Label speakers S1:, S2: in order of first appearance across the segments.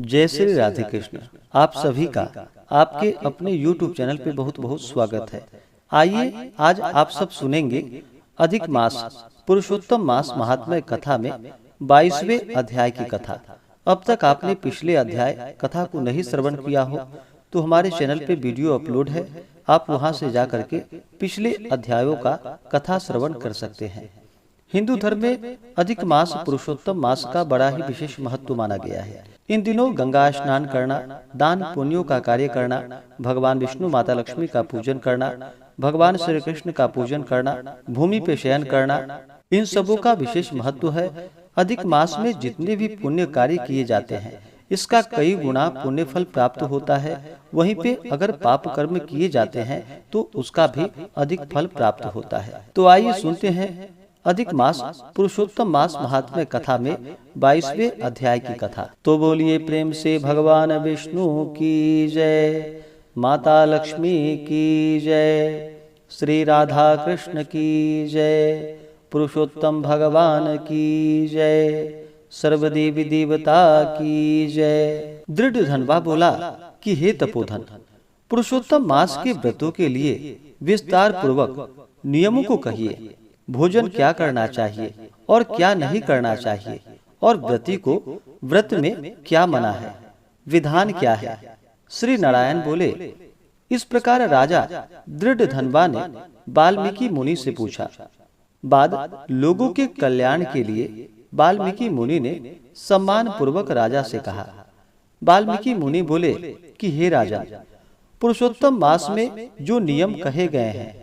S1: जय श्री राधे कृष्ण। आप सभी का आपके अपने YouTube चैनल पे बहुत बहुत स्वागत है। आइए आज आप सब सुनेंगे अधिक मास पुरुषोत्तम मास महात्म्य कथा में 22वें अध्याय की कथा। अब तक आपने पिछले अध्याय कथा को नहीं श्रवण किया हो तो हमारे चैनल पे वीडियो अपलोड है, आप वहां से जा करके पिछले अध्यायों का कथा श्रवण कर सकते हैं। हिंदू धर्म में अधिक मास पुरुषोत्तम मास का बड़ा ही विशेष महत्व माना गया है। इन दिनों गंगा स्नान करना, दान पुण्यों का कार्य करना, भगवान विष्णु माता लक्ष्मी का पूजन करना, भगवान श्री कृष्ण का पूजन करना, भूमि पे शयन करना, इन सबों का विशेष महत्व है। अधिक मास में जितने भी पुण्य कार्य किए जाते हैं इसका कई गुना पुण्य फल प्राप्त होता है। वहीं पे अगर पाप कर्म किए जाते हैं तो उसका भी अधिक फल प्राप्त होता है। तो आइए सुनते हैं अधिक मास पुरुषोत्तम मास महात्म्य कथा में 22वें अध्याय की कथा। तो बोलिए प्रेम से भगवान विष्णु की जय, माता लक्ष्मी की जय, श्री राधा कृष्ण की जय, पुरुषोत्तम भगवान की जय, सर्वदेवी देवता की जय। दृढ़ धनवा बोला कि हे तपोधन, पुरुषोत्तम मास के व्रतों के लिए विस्तार पूर्वक नियमों को कहिए। भोजन क्या करना चाहिए और क्या नहीं करना चाहिए, और व्रती को व्रत में क्या मना है, विधान क्या है। श्री नारायण बोले, इस प्रकार राजा दृढ़ धनवा ने वाल्मीकि मुनि से पूछा। बाद लोगों के कल्याण के लिए वाल्मीकि मुनि ने सम्मान पूर्वक राजा से कहा। वाल्मीकि मुनि बोले कि हे राजा, पुरुषोत्तम मास में जो नियम कहे गए हैं,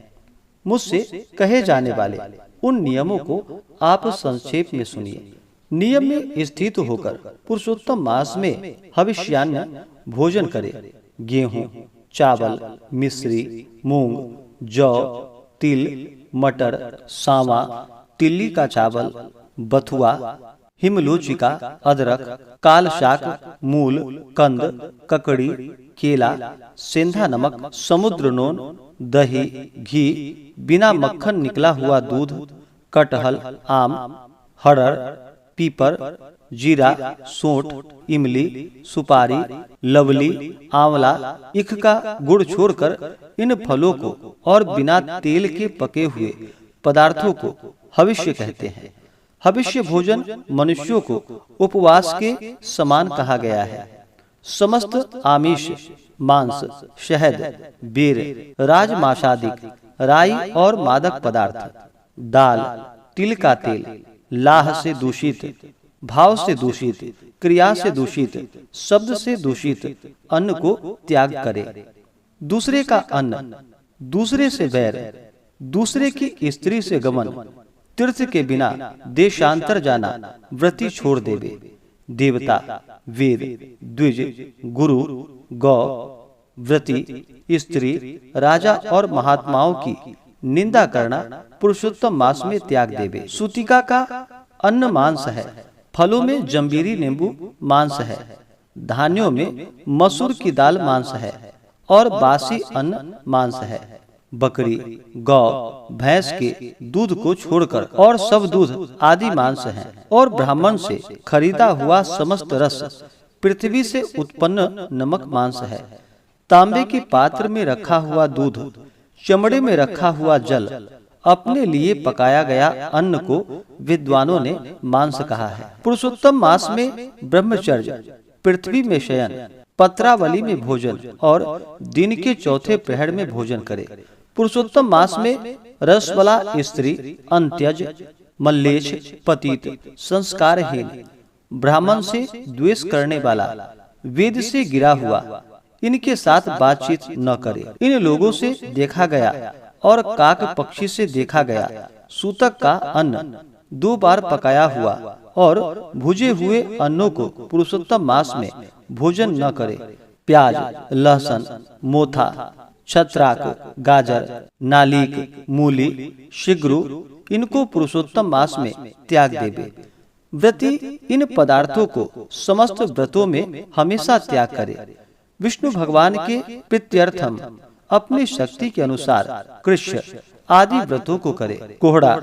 S1: मुझसे कहे जाने वाले उन नियमों को आप संक्षेप में सुनिए। नियम में स्थित होकर पुरुषोत्तम मास में हविष्यान्न भोजन करे। गेहूं, चावल, मिश्री, मूंग, जौ, तिल, मटर, सांवा, तिल्ली का चावल, बथुआ, हिमलोचिका, अदरक, काल शाक, मूल, कंद, ककड़ी, केला, सेंधा नमक, समुद्र नोन, दही, घी, बिना मक्खन निकला हुआ दूध, कटहल, आम, हरड़, पीपर, जीरा, सोंठ, इमली, सुपारी, लवली, आंवला, ईख का गुड़ छोड़कर इन फलों को और बिना तेल के पके हुए पदार्थों को हविष्य कहते हैं। हविष्य भोजन मनुष्यों को उपवास के समान कहा गया है। समस्त आमिष, मांस, शहद, बेर, राजमाशादिक, राई और मादक पदार्थ, दाल, तिल का तेल, लाह से दूषित, भाव से दूषित, क्रिया से दूषित, शब्द से दूषित अन्न को त्याग करे। दूसरे का अन्न, दूसरे से बैर, दूसरे की स्त्री से गमन, तीर्थ के बिना देशांतर जाना व्रती छोड़ देवे। देवता, वेद, द्विज, गुरु, गौ, व्रती, स्त्री, राजा और महात्माओं की निंदा करना पुरुषोत्तम मास में त्याग देवे। सूतिका का अन्न मांस है, फलों में जंबीरी नींबू मांस है, धान्यों में मसूर की दाल मांस है और बासी अन्न मांस है। बकरी, गौ, भैंस के दूध को छोड़कर और सब दूध आदि मांस है, और ब्राह्मण से खरीदा हुआ समस्त रस, पृथ्वी से उत्पन्न नमक मांस है। तांबे के पात्र में रखा हुआ दूध, चमड़े में रखा हुआ जल, अपने लिए पकाया गया अन्न को विद्वानों ने मांस कहा है। पुरुषोत्तम मास में ब्रह्मचर्य, पृथ्वी में शयन, पत्रावली में भोजन और दिन के चौथे प्रहर में भोजन करे। पुरुषोत्तम मास में रसवाला स्त्री, अंत्यज, मल्लेच्छ, पतित, संस्कारहीन, ब्राह्मण से द्वेष करने वाला, वेद से गिरा हुआ, इनके साथ बातचीत न करे। इन लोगों से देखा गया और काक पक्षी से देखा गया सूतक का अन्न 2 बार पकाया हुआ और भुजे हुए अन्नों को पुरुषोत्तम मास में भोजन न करे। प्याज, लहसुन, मोथा, छत्राक, गाजर, नालीक, मूली, शिग्रू, इनको पुरुषोत्तम मास में त्याग देवे। व्रती इन पदार्थों को समस्त व्रतों में हमेशा त्याग करे। विष्णु भगवान के प्रीत्यर्थम अपनी शक्ति के अनुसार कृष्ण आदि व्रतों को करे। कोहड़ा,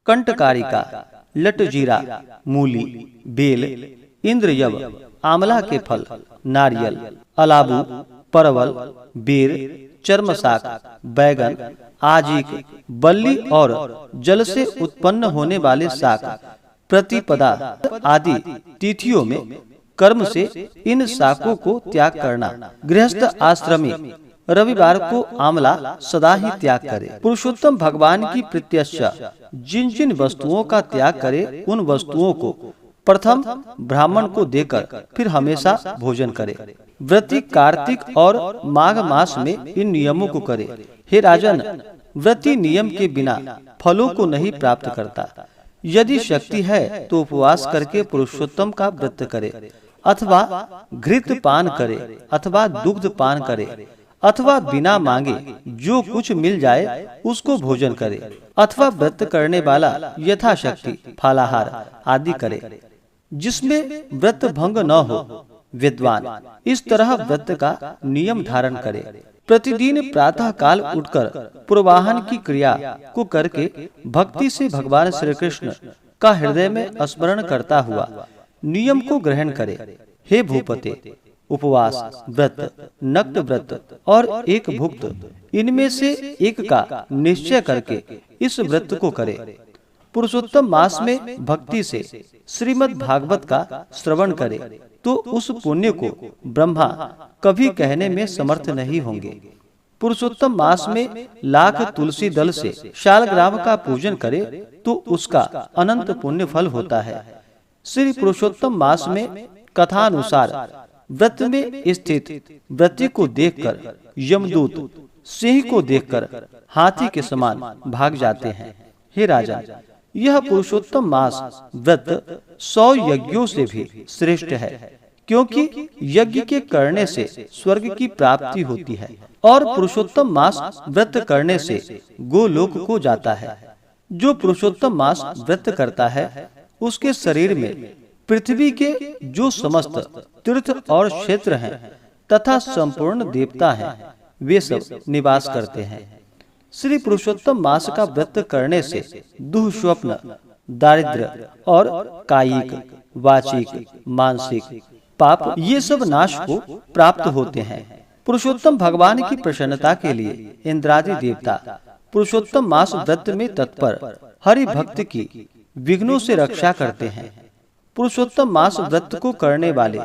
S1: कंटकारिका, लटजीरा, मूली, बेल, इंद्रयव, आंवला के फल, नारियल, अलाबू, परवल, बेर, चर्मशाक, बैगन, आजिक, बल्ली और जल से उत्पन्न होने वाले शाक, प्रतिपदा आदि तिथियों में कर्म से इन शाकों को त्याग करना। गृहस्थ आश्रमी रविवार को आंवला सदा ही त्याग करे। पुरुषोत्तम भगवान की प्रत्यक्षा जिन जिन वस्तुओं का त्याग करे उन वस्तुओं को प्रथम ब्राह्मण को देकर फिर हमेशा भोजन करे। व्रती कार्तिक और माघ मास में इन नियमों को करे। हे राजन, व्रती नियम के बिना फलों को नहीं प्राप्त करता। यदि शक्ति है तो उपवास करके पुरुषोत्तम का व्रत करे, अथवा घृत पान करे, अथवा दुग्ध पान करे, अथवा बिना मांगे जो कुछ मिल जाए उसको भोजन करे, अथवा व्रत करने वाला यथाशक्ति फलाहार आदि करे, जिसमें व्रत भंग न हो। विद्वान इस तरह व्रत का नियम धारण करे। प्रतिदिन प्रातः काल उठकर पूर्वाहन की क्रिया को करके भक्ति से भगवान श्री कृष्ण का हृदय में स्मरण करता हुआ नियम को ग्रहण करे। हे भूपते, उपवास व्रत, नक्त व्रत और एक भुक्त इनमें से एक का निश्चय करके इस व्रत को करे। पुरुषोत्तम मास में भक्ति से श्रीमद् भागवत का श्रवण करे तो उस पुण्य को ब्रह्मा कभी कहने में समर्थ नहीं होंगे। पुरुषोत्तम मास में लाख तुलसी दल से शालग्राम का पूजन करे तो उसका अनंत पुण्य फल होता है। श्री पुरुषोत्तम मास में कथानुसार व्रत में स्थित व्रती को देखकर यमदूत सिंह को देखकर हाथी के समान भाग जाते हैं। हे राजा, यह पुरुषोत्तम मास व्रत 100 यज्ञों से भी श्रेष्ठ है, क्योंकि यज्ञ के करने से स्वर्ग की प्राप्ति होती है और पुरुषोत्तम मास व्रत करने से गोलोक को जाता है। जो पुरुषोत्तम मास व्रत करता है उसके शरीर में पृथ्वी के जो समस्त तीर्थ और क्षेत्र हैं तथा संपूर्ण देवता हैं वे सब निवास करते हैं। श्री पुरुषोत्तम मास का व्रत करने से दुःस्वप्न, दारिद्र्य और कायिक, वाचिक, मानसिक पाप ये सब नाश को प्राप्त होते हैं। पुरुषोत्तम भगवान की प्रसन्नता के लिए इंद्रादि देवता पुरुषोत्तम मास व्रत में तत्पर हरि भक्त की विघ्नों से रक्षा करते हैं। पुरुषोत्तम मास व्रत को करने वाले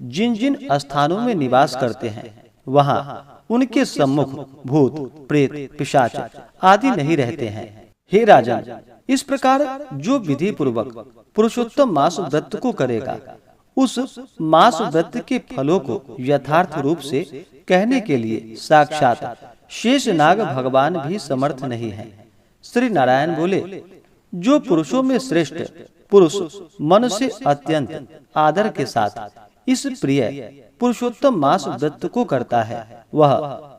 S1: जिन जिन स्थानों में निवास करते हैं वहाँ उनके सम्मुख भूत, प्रेत, पिशाच आदि नहीं रहते हैं। हे राजन, इस प्रकार जो विधि पूर्वक पुरुषोत्तम मास व्रत को करेगा उस मास व्रत के फलों को यथार्थ रूप से कहने के लिए साक्षात शेषनाग भगवान भी समर्थ नहीं है। श्री नारायण बोले, जो पुरुषों में श्रेष्ठ पुरुष मन से अत्यंत आदर के साथ इस प्रिय पुरुषोत्तम मास व्रत को करता है वह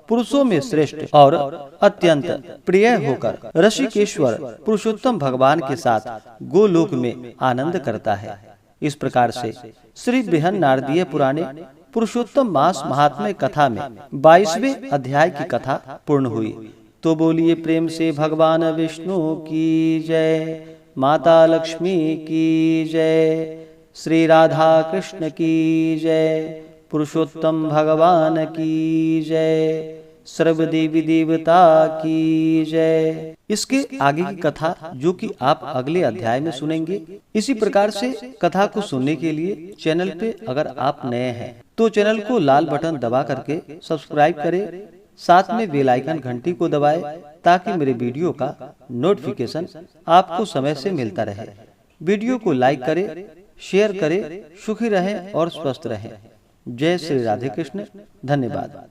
S1: पुरुषों में श्रेष्ठ और अत्यंत प्रिय होकर ऋषिकेश्वर पुरुषोत्तम भगवान के साथ गोलोक में आनंद करता है। इस प्रकार से श्री बृहन नारदीय पुराणे पुरुषोत्तम मास महात्म्य कथा में 22वें अध्याय की कथा पूर्ण हुई। तो बोलिए प्रेम से भगवान विष्णु की जय, माता लक्ष्मी की जय, श्री राधा कृष्ण की जय, पुरुषोत्तम भगवान की जय, सर्व देवी देवता की जय। इसके आगे की कथा जो कि आप अगले अध्याय में सुनेंगे। इसी प्रकार से कथा को सुनने के लिए चैनल पे अगर आप नए हैं तो चैनल को लाल बटन दबा करके सब्सक्राइब करें, साथ में बेल आइकन घंटी को दबाएं ताकि मेरे वीडियो का नोटिफिकेशन आपको समय से मिलता रहे। वीडियो को लाइक करें, शेयर करें। सुखी रहें और स्वस्थ रहें। जय श्री राधे कृष्ण। धन्यवाद।